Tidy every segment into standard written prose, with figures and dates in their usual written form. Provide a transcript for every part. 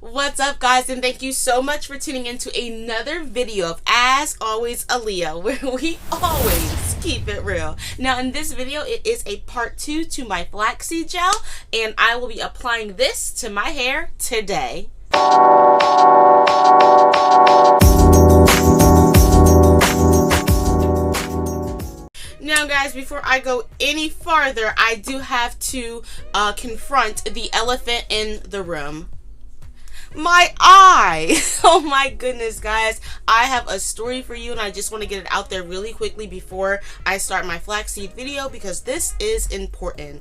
What's up, guys, and thank you so much for tuning into another video of As Always Aleia, where we always keep it real. Now in this video, it is a part 2 to my flaxseed gel, and I will be applying this to my hair today. Now guys, before I go any farther, I do have to confront the elephant in the room. My eye! Oh my goodness, guys. I have a story for you, and I just want to get it out there really quickly before I start my flaxseed video, because this is important.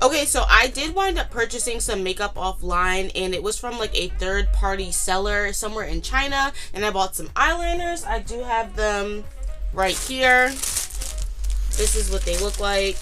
Okay, so I did wind up purchasing some makeup offline, and it was from like a third-party seller somewhere in China, and I bought some eyeliners. I do have them right here. This is what they look like.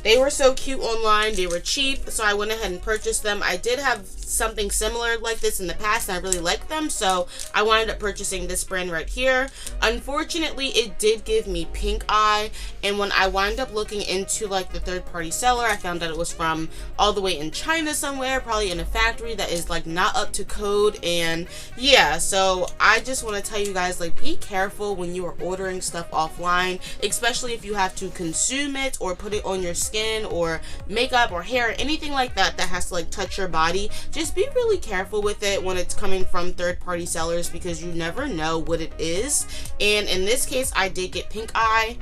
They were so cute online. They were cheap, so I went ahead and purchased them. I did have something similar like this in the past, and I really liked them, so I wound up purchasing this brand right here. Unfortunately, it did give me pink eye, and when I wound up looking into like the third-party seller, I found out it was from all the way in China somewhere, probably in a factory that is like not up to code. And yeah, so I just want to tell you guys, like, be careful when you are ordering stuff offline, especially if you have to consume it or put it on your skin or makeup or hair, anything like that that has to like touch your body. Just be really careful with it when it's coming from third-party sellers, because you never know what it is. And in this case, I did get pink eye.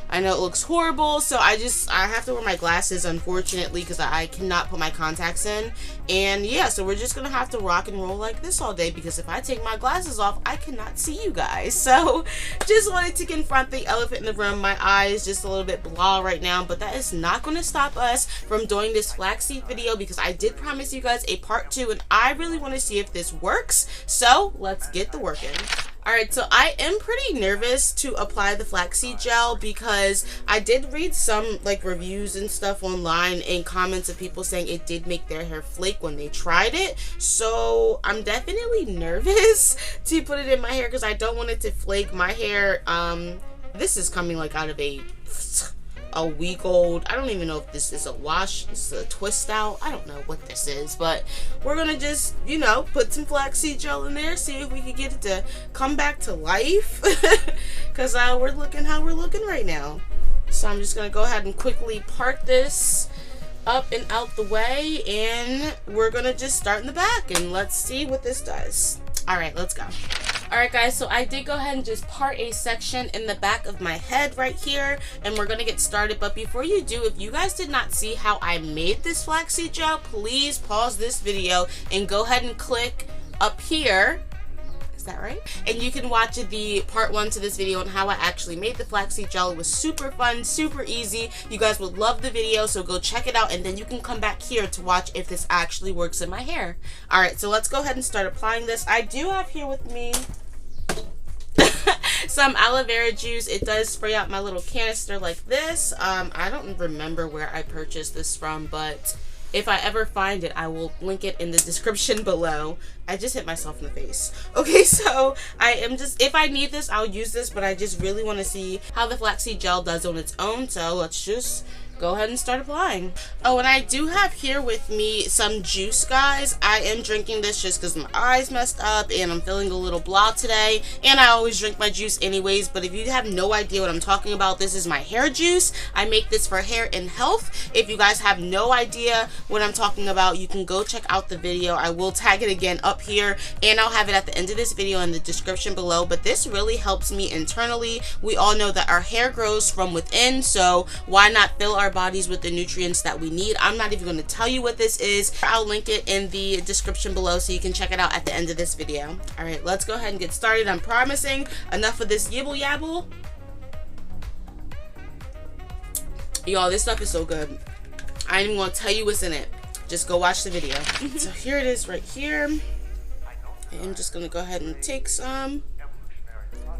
I know it looks horrible, so I have to wear my glasses, unfortunately, because I cannot put my contacts in. And yeah, so we're just gonna have to rock and roll like this all day, because if I take my glasses off, I cannot see you guys. So just wanted to confront the elephant in the room. My eye is just a little bit blah right now, but that is not going to stop us from doing this flaxseed video, because I did promise you guys a part 2, and I really want to see if this works. So let's get the work in. Alright, so I am pretty nervous to apply the flaxseed gel, because I did read some like reviews and stuff online and comments of people saying it did make their hair flake when they tried it. So I'm definitely nervous to put it in my hair, because I don't want it to flake. My hair, this is coming like out of a week old. I don't even know if this is a wash, this is a twist out. I don't know what this is, but we're gonna just, you know, put some flaxseed gel in there, see if we can get it to come back to life, because we're looking how we're looking right now. So I'm just gonna go ahead and quickly part this up and out the way, and we're gonna just start in the back and let's see what this does. All right, let's go. Alright guys, so I did go ahead and just part a section in the back of my head right here, and we're going to get started. But before you do, if you guys did not see how I made this flaxseed gel, please pause this video and go ahead and click up here. Is that right? And you can watch the part 1 to this video on how I actually made the flaxseed gel. It was super fun, super easy. You guys would love the video, so go check it out, and then you can come back here to watch if this actually works in my hair. Alright, so let's go ahead and start applying this. I do have here with me some aloe vera juice. It does spray out my little canister like this. I don't remember where I purchased this from, but if I ever find it, I will link it in the description below. I just hit myself in the face. Okay, so I am just, if I need this, I'll use this, but I just really want to see how the flaxseed gel does on its own. So let's just go ahead and start applying. Oh, and I do have here with me some juice, guys. I am drinking this just because my eyes messed up and I'm feeling a little blah today, and I always drink my juice anyways. But if you have no idea what I'm talking about, this is my hair juice. I make this for hair and health. If you guys have no idea what I'm talking about, you can go check out the video. I will tag it again up here, and I'll have it at the end of this video in the description below. But this really helps me internally. We all know that our hair grows from within, so why not fill our bodies with the nutrients that we need? I'm not even going to tell you what this is. I'll link it in the description below so you can check it out at the end of this video. Alright, let's go ahead and get started. I'm promising enough of this yibble yabble. Y'all, this stuff is so good. I ain't even going to tell you what's in it. Just go watch the video. So here it is right here. I'm just going to go ahead and take some.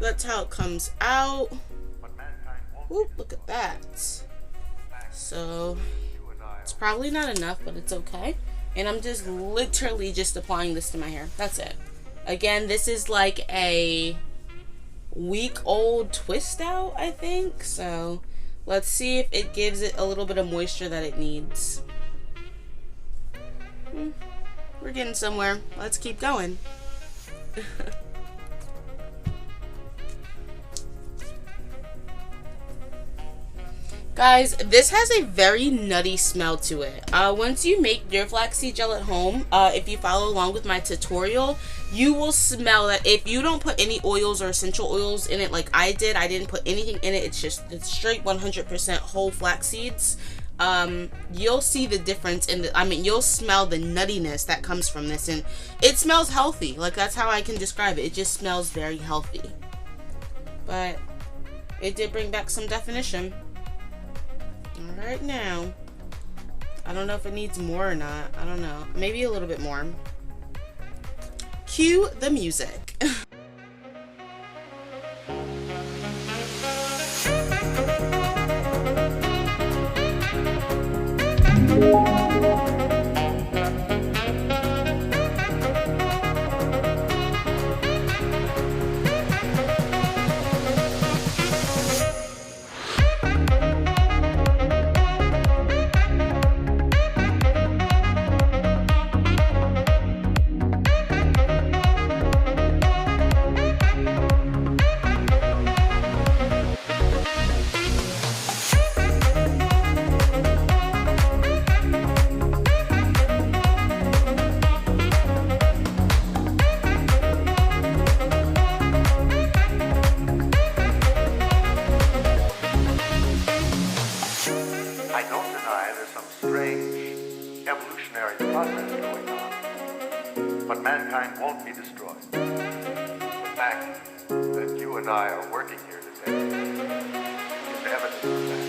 That's how it comes out. Whoop, look at that. So it's probably not enough, but it's okay. And I'm just literally just applying this to my hair. That's it. Again, this is like a week-old twist out, I think. So let's see if it gives it a little bit of moisture that it needs. we're getting somewhere. Let's keep going. Guys, this has a very nutty smell to it. Once you make your flaxseed gel at home, if you follow along with my tutorial, you will smell that. If you don't put any oils or essential oils in it like I didn't put anything in it. It's straight 100% whole flax seeds. You'll see the difference in the, you'll smell the nuttiness that comes from this, and it smells healthy. Like, that's how I can describe it. It just smells very healthy. But it did bring back some definition. Right now, I don't know if it needs more or not. I don't know. Maybe a little bit more. Cue the music. But mankind won't be destroyed. The fact that you and I are working here today is evidence of that.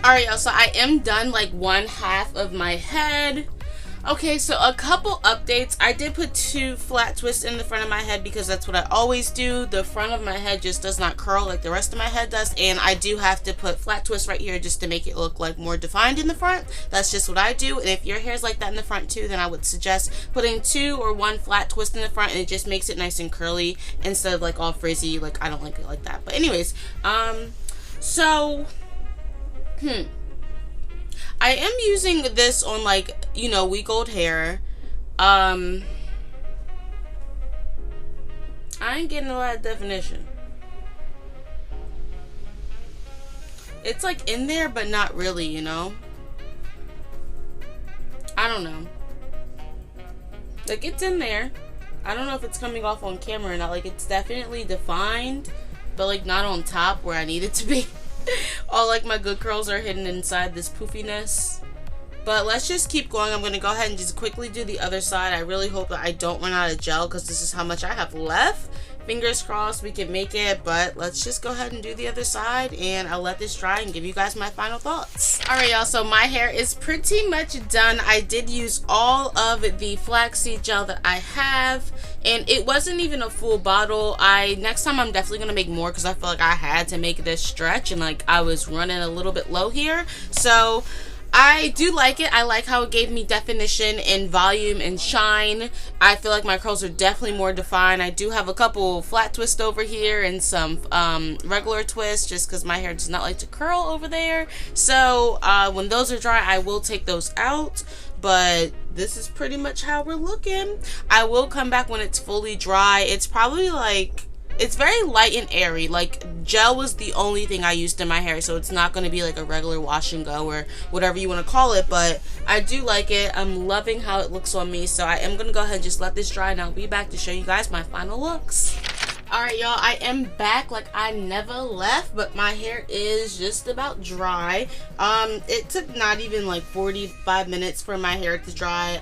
Alright, y'all, so I am done like one half of my head. Okay, so a couple updates. I did put 2 flat twists in the front of my head because that's what I always do. The front of my head just does not curl like the rest of my head does, and I do have to put flat twists right here just to make it look like more defined in the front. That's just what I do, and if your hair's like that in the front too, then I would suggest putting 2 or 1 flat twist in the front, and it just makes it nice and curly instead of like all frizzy. Like, I don't like it like that. But anyways, I am using this on, like, you know, week old hair. I ain't getting a lot of definition. It's like in there, but not really, you know? I don't know. Like, it's in there. I don't know if it's coming off on camera or not. Like, it's definitely defined, but like not on top where I need it to be. All like my good curls are hidden inside this poofiness. But let's just keep going. I'm going to go ahead and just quickly do the other side. I really hope that I don't run out of gel because this is how much I have left. Fingers crossed we can make it, but let's just go ahead and do the other side, and I'll let this dry and give you guys my final thoughts. Alright, y'all, so my hair is pretty much done. I did use all of the flaxseed gel that I have, and it wasn't even a full bottle. Next time I'm definitely going to make more because I feel like I had to make this stretch, and like I was running a little bit low here. So I do like it. I like how it gave me definition and volume and shine. I feel like my curls are definitely more defined. I do have a couple flat twists over here and some regular twists just because my hair does not like to curl over there. So when those are dry, I will take those out. But this is pretty much how we're looking. I will come back when it's fully dry. It's probably like, it's very light and airy. Like, gel was the only thing I used in my hair, so it's not going to be like a regular wash and go or whatever you want to call it, but I do like it. I'm loving how it looks on me, so I am going to go ahead and just let this dry, and I'll be back to show you guys my final looks. Alright y'all, I am back like I never left, but my hair is just about dry. It took not even like 45 minutes for my hair to dry,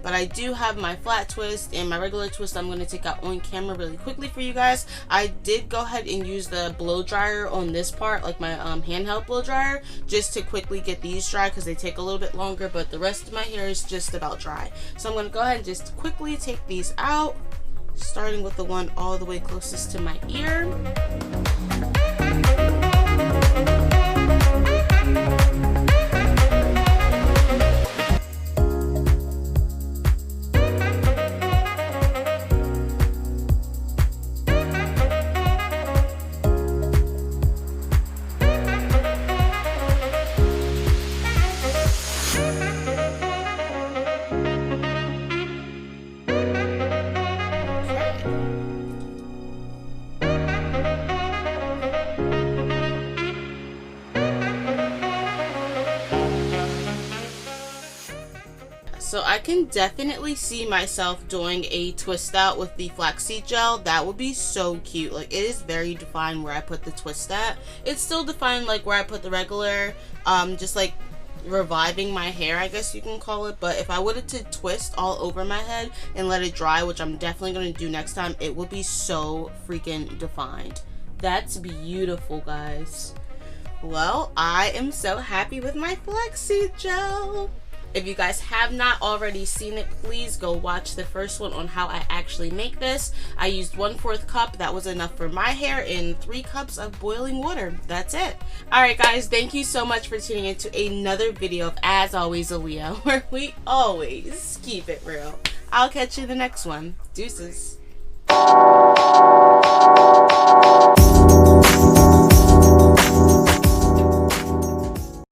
but I do have my flat twist and my regular twist I'm going to take out on camera really quickly for you guys. I did go ahead and use the blow dryer on this part, like my handheld blow dryer, just to quickly get these dry because they take a little bit longer, but the rest of my hair is just about dry. So I'm going to go ahead and just quickly take these out, starting with the one all the way closest to my ear. So I can definitely see myself doing a twist out with the flaxseed gel. That would be so cute. Like, it is very defined where I put the twist at. It's still defined like where I put the regular, just like reviving my hair, I guess you can call it. But if I wanted to twist all over my head and let it dry, which I'm definitely going to do next time, it would be so freaking defined. That's beautiful, guys. Well, I am so happy with my flaxseed gel. If you guys have not already seen it, please go watch the first one on how I actually make this. I used 1/4 cup. That was enough for my hair, and 3 cups of boiling water. That's it. Alright guys, thank you so much for tuning in to another video of As Always Aleia, where we always keep it real. I'll catch you in the next one. Deuces.